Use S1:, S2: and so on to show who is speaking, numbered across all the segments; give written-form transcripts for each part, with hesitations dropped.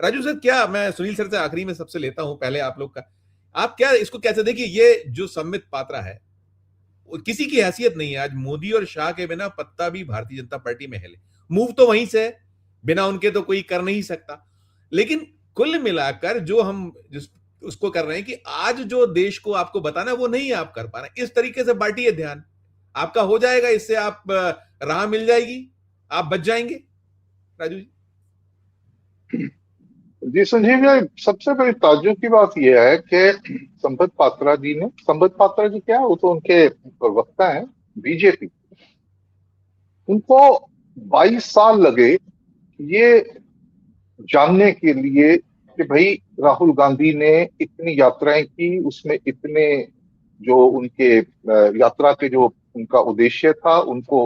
S1: Raju sir, क्या मैं Sunil sir से आखिरी में सबसे लेता हूं, पहले आप लोग का, आप क्या इसको कैसे देखिए, ये जो संबित पात्रा है किसी की हैसियत नहीं है आज मोदी और शाह के बिना पत्ता भी भारतीय जनता पार्टी में हिले। मूव तो वहीं से है, बिना उनके तो कोई कर नहीं सकता। लेकिन कुल मिलाकर जो हम जिस उसको कर रहे हैं कि आज जो देश को आपको बताना है वो नहीं आप कर पा रहे, इस तरीके से बांटिए ध्यान, आपका हो जाएगा, इससे आप राह मिल जाएगी, आप बच जाएंगे। राजू जी।
S2: जी संजीव जी, सबसे बड़ी ताज्जुब की बात यह है कि संबित पात्रा जी क्या है, वो तो उनके प्रवक्ता हैं बीजेपी। उनको 22 साल लगे ये जानने के लिए कि भाई राहुल गांधी ने इतनी यात्राएं की, उसमें इतने जो उनके यात्रा के जो उनका उद्देश्य था उनको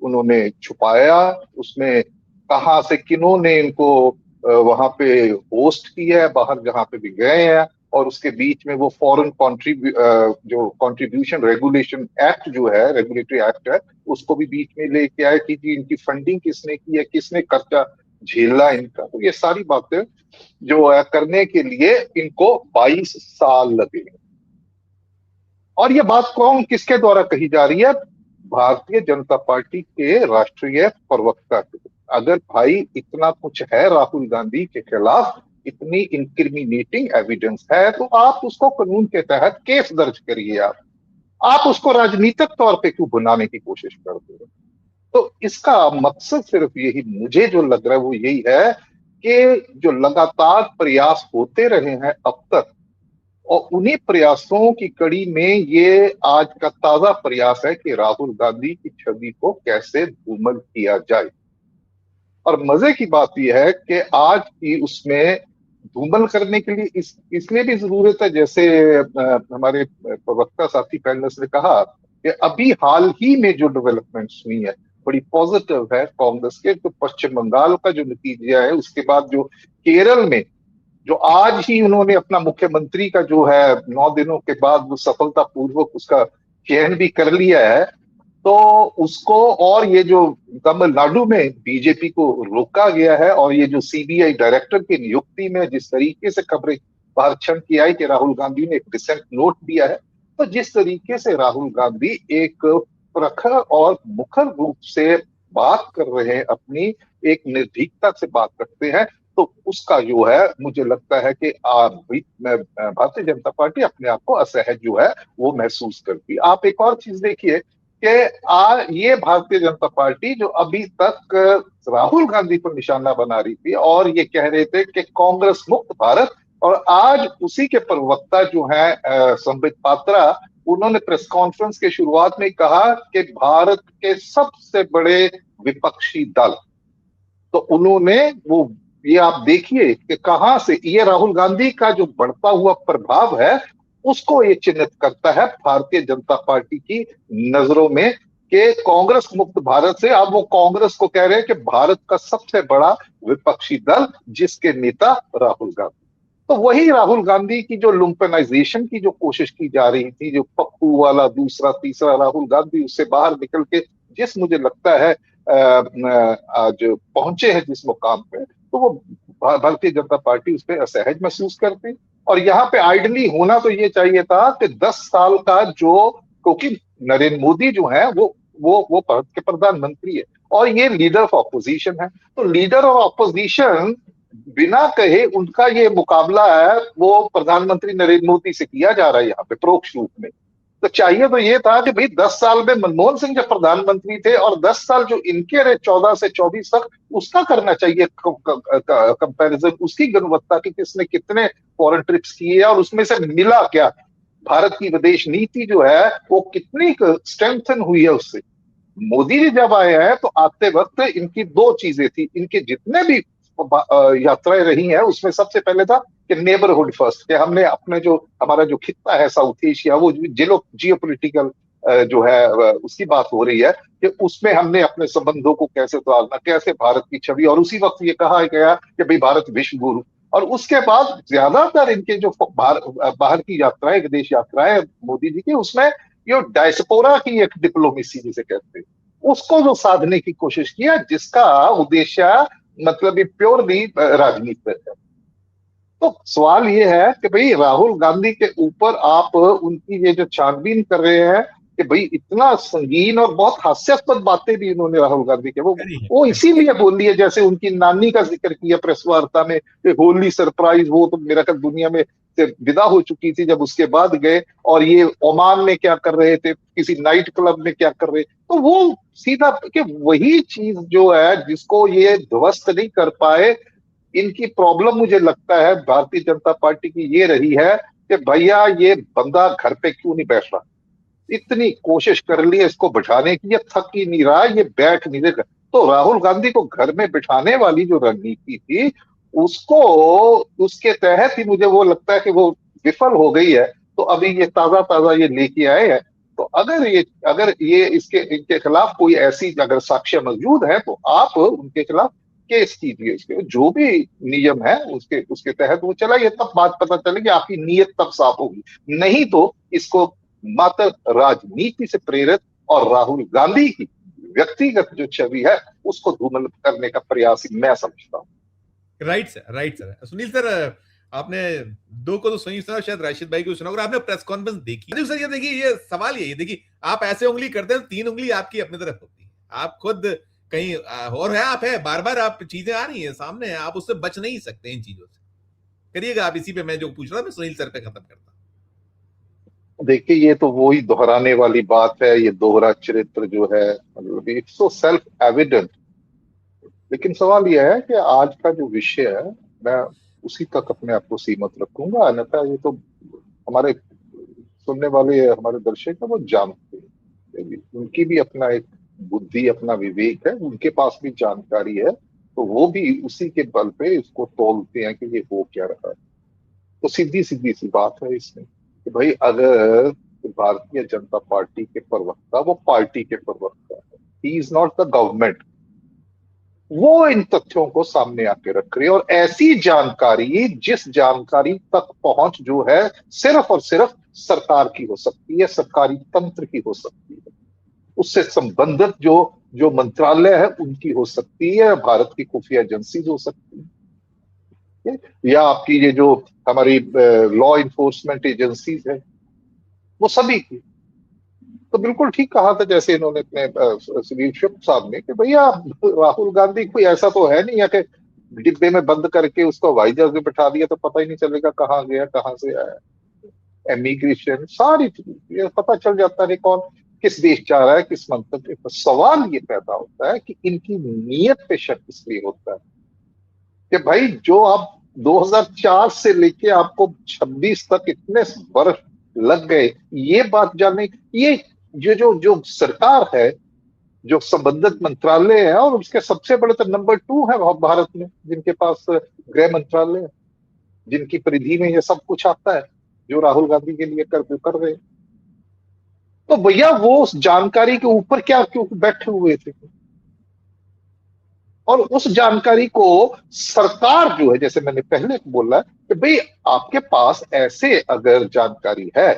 S2: उन्होंने छुपाया, उसमें कहाँ से किन्होंने इनको वहां पे होस्ट किया है, बाहर जहां पे भी गए हैं, और उसके बीच में वो फॉरेन जो कंट्रीब्यूशन रेगुलेशन एक्ट जो है, रेगुलेटरी एक्ट है, उसको भी बीच में लेके आए कि जी इनकी फंडिंग किसने की है, किसने खर्चा झेला इनका। तो ये सारी बातें जो है करने के लिए इनको 22 साल लगे। और ये बात कौन किसके द्वारा कही जा रही है? भारतीय जनता पार्टी के राष्ट्रीय प्रवक्ता के। अगर भाई इतना कुछ है राहुल गांधी के खिलाफ, इतनी इंक्रिमिनेटिंग एविडेंस है, तो आप उसको कानून के तहत केस दर्ज करिए। आप उसको राजनीतिक तौर पे क्यों बनाने की कोशिश करते हो? तो इसका मकसद सिर्फ यही मुझे जो लग रहा है वो यही है कि जो लगातार प्रयास होते रहे हैं अब तक, और उन्हीं प्रयासों की कड़ी में ये आज का ताजा प्रयास है कि राहुल गांधी की छवि को कैसे धूमल किया जाए। और मजे की बात यह है कि आज की उसमें धूमल करने के लिए इसलिए भी जरूरत है, जैसे हमारे प्रवक्ता साथी पैनलिस्ट ने कहा कि अभी हाल ही में जो डेवलपमेंट्स हुई है बड़ी पॉजिटिव है। कांग्रेस के तो पश्चिम बंगाल का जो नतीजा है, उसके बाद जो केरल में जो आज ही उन्होंने अपना मुख्यमंत्री का जो है 9 दिनों के बाद वो सफलतापूर्वक उसका चयन भी कर लिया है, तो उसको, और ये जो तमिलनाडु में बीजेपी को रोका गया है, और ये जो सीबीआई डायरेक्टर की नियुक्ति में जिस तरीके से खबरें बाहर छन की आई कि राहुल गांधी ने एक डिसेंट नोट दिया है, तो जिस तरीके से राहुल गांधी एक प्रखर और मुखर रूप से बात कर रहे हैं, अपनी एक निर्भीकता से बात करते हैं, तो उसका जो है मुझे लगता है कि भारतीय जनता पार्टी अपने आप को असहज जो है वो महसूस करती। आप एक और चीज देखिए कि ये भारतीय जनता पार्टी जो अभी तक राहुल गांधी पर निशाना बना रही थी और ये कह रहे थे कि कांग्रेस मुक्त भारत, और आज उसी के प्रवक्ता जो है संबित पात्रा, उन्होंने प्रेस कॉन्फ्रेंस के शुरुआत में कहा कि भारत के सबसे बड़े विपक्षी दल, तो उन्होंने वो, ये आप देखिए कि कहां से ये राहुल गांधी का जो बढ़ता हुआ प्रभाव है उसको ये चिन्हित करता है भारतीय जनता पार्टी की नजरों में, कि कांग्रेस मुक्त भारत से अब वो कांग्रेस को कह रहे हैं कि भारत का सबसे बड़ा विपक्षी दल, जिसके नेता राहुल गांधी। तो वही राहुल गांधी की जो लुम्पेनाइजेशन की जो कोशिश की जा रही थी, जो पप्पू वाला दूसरा तीसरा राहुल गांधी, उससे बाहर निकल के जिस मुझे लगता है आज पहुंचे हैं जिस मुकाम पे, तो वो भारतीय जनता पार्टी उस पर असहज महसूस करती। और यहाँ पे आइडली होना तो ये चाहिए था कि 10 साल का जो, क्योंकि नरेंद्र मोदी जो है वो भारत के प्रधानमंत्री है और ये लीडर ऑफ ऑपोजिशन है, तो लीडर ऑफ ऑपोजिशन बिना कहे उनका ये मुकाबला है वो प्रधानमंत्री नरेंद्र मोदी से किया जा रहा है यहाँ पे परोक्ष रूप में। तो चाहिए तो ये था कि भाई 10 साल में मनमोहन सिंह जब प्रधानमंत्री थे और 10 साल जो इनके रहे 14 से 24 तक, उसका करना चाहिए कंपैरिजन, उसकी गुणवत्ता की, किसने कितने फॉरेन ट्रिप्स किए और उसमें से मिला क्या, भारत की विदेश नीति जो है वो कितनी स्ट्रेंथन हुई है उससे। मोदी जी जब आए हैं तो आते वक्त इनकी दो चीजें थी, इनके जितने भी यात्राएं रही हैं उसमें सबसे पहले था कि नेबरहुड फर्स्ट, कि हमने अपने जो हमारा जो खित्ता है साउथ एशिया, वो जियोपॉलिटिकल जो है उसकी बात हो रही है कि उसमें हमने अपने संबंधों को कैसे सुधारना, कैसे भारत की छवि, और उसी वक्त ये कहा गया कि भाई भारत विश्व गुरु। और उसके बाद ज्यादातर इनके जो बाहर की यात्राएं, विदेश यात्राएं मोदी जी की, उसमें ये डायस्पोरा की एक डिप्लोमेसी जिसे कहते हैं, उसको जो साधने की कोशिश किया, जिसका उद्देश्य मतलब ये प्योरली राजनीतिक है। तो सवाल ये है कि भाई राहुल गांधी के ऊपर आप उनकी ये जो छानबीन कर रहे हैं कि भाई इतना संगीन और बहुत हास्यास्पद बातें भी इन्होंने राहुल गांधी के
S1: करी है,
S2: वो
S1: करी है।
S2: इसीलिए बोल दिए, जैसे उनकी नानी का जिक्र किया प्रेस वार्ता में कि होली सरप्राइज, वो तो मेरा ख्याल दुनिया में से विदा हो चुकी थी जब उसके बाद गए, और ये ओमान में क्या कर रहे थे, किसी नाइट क्लब में क्या कर रहे, तो वो सीधा कि वही चीज जो है जिसको ये ध्वस्त नहीं कर पाए। इनकी प्रॉब्लम मुझे लगता है भारतीय जनता पार्टी की ये रही है कि भैया ये बंदा घर पे क्यों नहीं बैठ रहा, इतनी कोशिश कर ली है इसको बिठाने की, ये थक ही नहीं रहा, ये बैठ नहीं रहा। तो राहुल गांधी को घर में बिठाने वाली जो रणनीति थी, उसको उसके तहत ही मुझे वो लगता है कि वो विफल हो गई है। तो अभी ये ताजा ताजा ये लेके आए हैं। तो अगर ये इसके इनके खिलाफ कोई ऐसी अगर साक्ष्य मौजूद है तो आप उनके खिलाफ केस कीजिए, इसके जो भी नियम है उसके उसके तहत वो चलाइए, तब बात पता चलेगी, आपकी नीयत तब साफ होगी। नहीं तो इसको मात्र राजनीति से प्रेरित और राहुल गांधी की व्यक्तिगत जो छवि है उसको धूमिल करने का प्रयास ही मैं समझता हूँ।
S1: Right sir, right sir. Sunil sir, आपने दो को तो सुनी सुना, शायद राशिद भाई को सुना, और आपने प्रेस कॉन्फ्रेंस देखी सर। ये देखिए, ये सवाल ये देखिए, आप ऐसे उंगली करते हैं तो तीन उंगली आपकी अपनी तरफ होती है। आप खुद कहीं और है, आप है, बार बार आप चीजें आ रही हैं सामने, आप उससे बच नहीं सकते इन चीजों से। करिएगा आप इसी पे, मैं जो पूछ रहा था मैं सुनील सर पे खत्म करता
S2: देखिए ये तो वही दोहराने वाली बात है, ये दोहरा चरित्र जो है, मतलब इट्स सो सेल्फ एविडेंट। लेकिन सवाल यह है कि आज का जो विषय है मैं उसी तक अपने आप को सीमित रखूंगा, अन्यथा ये तो हमारे सुनने वाले हमारे दर्शक है वो जानते हैं, उनकी भी अपना एक बुद्धि अपना विवेक है, उनके पास भी जानकारी है, तो वो भी उसी के बल पे इसको तौलते हैं कि ये हो क्या रहा है। तो सीधी सीधी सी बात है इसमें कि भाई अगर भारतीय जनता पार्टी के प्रवक्ता वो पार्टी के प्रवक्ता है, he is not the government, वो इन तथ्यों को सामने आके रख रही है, और ऐसी जानकारी जिस जानकारी तक पहुंच जो है सिर्फ और सिर्फ सरकार की हो सकती है, सरकारी तंत्र की हो सकती है, उससे संबंधित जो जो मंत्रालय है उनकी हो सकती है, भारत की खुफिया एजेंसी हो सकती है, या आपकी ये जो हमारी लॉ इन्फोर्समेंट एजेंसीज है वो सभी की। तो बिल्कुल ठीक कहा था जैसे इन्होंने अपने सुनील शुक्ल साहब ने कि भैया राहुल गांधी कोई ऐसा तो है नहीं है कि डिब्बे में बंद करके उसको हवाई जहाज में बैठा दिया तो पता ही नहीं चलेगा कहाँ गया कहाँ से आया, इमिग्रेशन सारी चीज ये पता चल जाता है कौन किस देश जा रहा है किस मंतव्य पर। सवाल ये पैदा होता है कि इनकी नीयत पे शक इसलिए होता है कि भाई जो आप 2004 से लेके आपको 26 तक इतने वर्ष लग गए ये बात जानने, ये जो जो सरकार है, जो संबंधित मंत्रालय है, और उसके सबसे बड़े तो नंबर 2 है भारत में जिनके पास गृह मंत्रालय है, जिनकी परिधि में ये सब कुछ आता है जो राहुल गांधी के लिए कर रहे हैं। तो भैया वो उस जानकारी के ऊपर क्या क्यों बैठे हुए थे, और उस जानकारी को सरकार जो है जैसे मैंने पहले बोला कि भाई आपके पास ऐसे अगर जानकारी है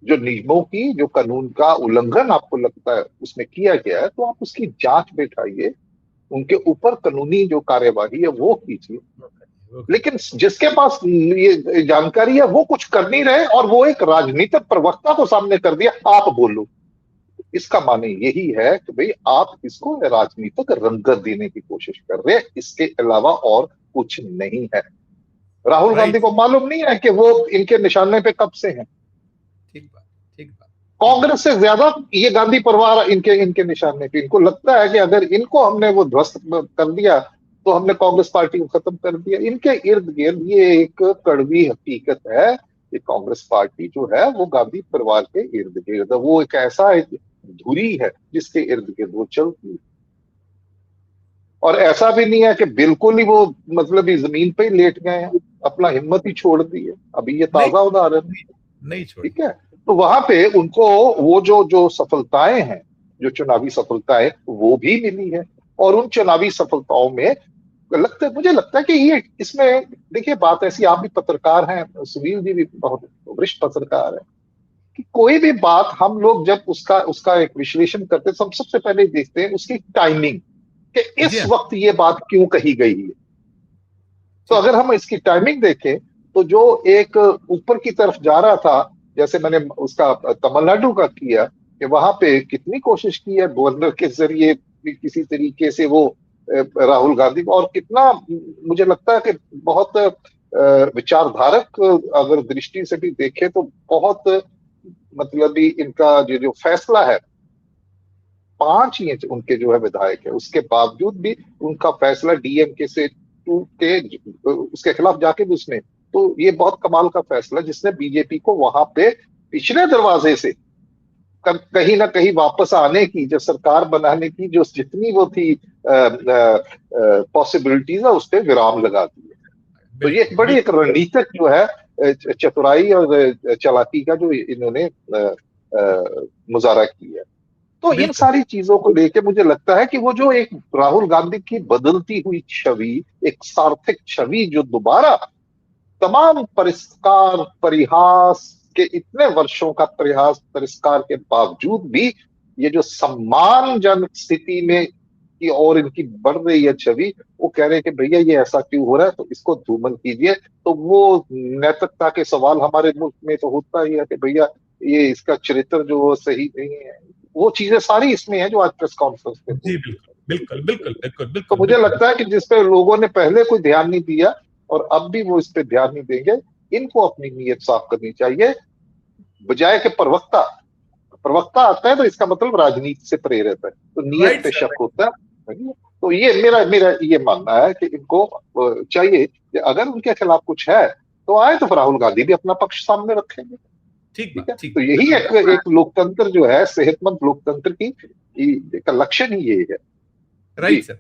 S2: जो नियमों की जो कानून का उल्लंघन आपको लगता है उसमें किया गया है तो आप उसकी जांच बैठाइए, उनके ऊपर कानूनी जो कार्यवाही है वो कीजिए।
S1: है।
S2: लेकिन जिसके पास ये जानकारी है वो कुछ कर नहीं रहे और वो एक राजनीतिक प्रवक्ता को सामने कर दिया आप बोलो, इसका माने यही है कि भाई आप इसको राजनीतिक रंगत देने की कोशिश कर रहे हैं, इसके अलावा और कुछ नहीं है। राहुल गांधी
S1: राइट,
S2: को मालूम नहीं है कि वो इनके निशाने पे कब से हैं,
S1: ठीक बात, ठीक बात।
S2: कांग्रेस से ज्यादा ये गांधी परिवार इनके इनके निशाने पे। इनको लगता है कि अगर इनको हमने वो ध्वस्त कर दिया तो हमने कांग्रेस पार्टी को खत्म कर दिया। इनके इर्द गिर्द ये एक कड़वी हकीकत है कि कांग्रेस पार्टी जो है वो गांधी परिवार के इर्द गिर्द वो एक ऐसा एक धुरी है जिसके इर्द गिर्द वो चलती है, और ऐसा भी नहीं है कि बिल्कुल ही वो मतलब ही जमीन पे ही लेट गए हैं, अपना हिम्मत ही छोड़ दी है। अभी ये
S1: नहीं,
S2: ताजा उदाहरण है,
S1: नहीं, नहीं छोड़ी।
S2: ठीक है। तो वहां पे उनको वो जो जो सफलताएं हैं, जो चुनावी सफलताएं वो भी मिली है, और उन चुनावी सफलताओं में मुझे लगता है कि ये इसमें देखिए बात ऐसी, आप भी पत्रकार हैं, सुनील जी भी बहुत वरिष्ठ पत्रकार है, कि कोई भी बात हम लोग जब उसका उसका एक विश्लेषण करते हैं तो हम सबसे पहले देखते हैं उसकी टाइमिंग कि
S1: जी
S2: इस
S1: हाँ,
S2: वक्त ये बात क्यों कही गई है। तो अगर हम इसकी टाइमिंग देखें तो जो एक ऊपर की तरफ जा रहा था, जैसे मैंने उसका तमिलनाडु का किया कि वहां पे कितनी कोशिश की है गवर्नर के जरिए भी किसी तरीके से वो राहुल गांधी को, और कितना मुझे लगता है कि बहुत विचारधारक अगर दृष्टि से भी देखे तो बहुत मतलब भी इनका जो फैसला है, 5 ही उनके जो है विधायक है, उसके बावजूद भी उनका फैसला डीएमके से टूट के उसके खिलाफ जाके भी उसने, तो ये बहुत कमाल का फैसला जिसने बीजेपी को वहां पे पिछले दरवाजे से कहीं ना कहीं वापस आने की, जो सरकार बनाने की जो जितनी वो थी पॉसिबिलिटीज है, उस पर विराम लगा दी है। तो ये बड़ी एक रणनीतिक जो है चतुराई और चालाकी का जो इन्होंने मुजाहरा किया है। तो इन सारी चीजों को लेके मुझे लगता है कि वो जो एक राहुल गांधी की बदलती हुई छवि, एक सार्थक छवि जो दोबारा तमाम परिष्कार परिहास के इतने वर्षों का प्रयास परिष्कार के बावजूद भी ये जो सम्मानजनक स्थिति में की और इनकी बढ़ रही है छवि, वो कह रहे हैं कि भैया ये ऐसा क्यों हो रहा है, तो इसको धूमन कीजिए। तो वो नैतिकता के सवाल हमारे मुल्क में तो होता ही है कि भैया ये इसका चरित्र जो सही नहीं है, वो चीजें सारी इसमें है जो आज प्रेस कॉन्फ्रेंस पे
S1: जी बिल्कुल बिल्कुल बिल्कुल बिल्कुल।
S2: तो मुझे लगता है कि जिस पे लोगों ने पहले कोई ध्यान नहीं दिया और अब भी वो इस पे ध्यान नहीं देंगे, इनको अपनी नीयत साफ करनी चाहिए, बजाय के प्रवक्ता आता है तो इसका मतलब राजनीति से प्रेरित है, तो नीयत पे शक होता है। तो ये मेरा ये मानना है कि इनको चाहिए कि अगर उनके खिलाफ कुछ है तो आए, तो राहुल गांधी भी अपना पक्ष सामने रखेंगे। ठीक है, तो यही एक लोकतंत्र जो है, सेहतमंद लोकतंत्र की का लक्षण ही ये है।
S1: Right sir.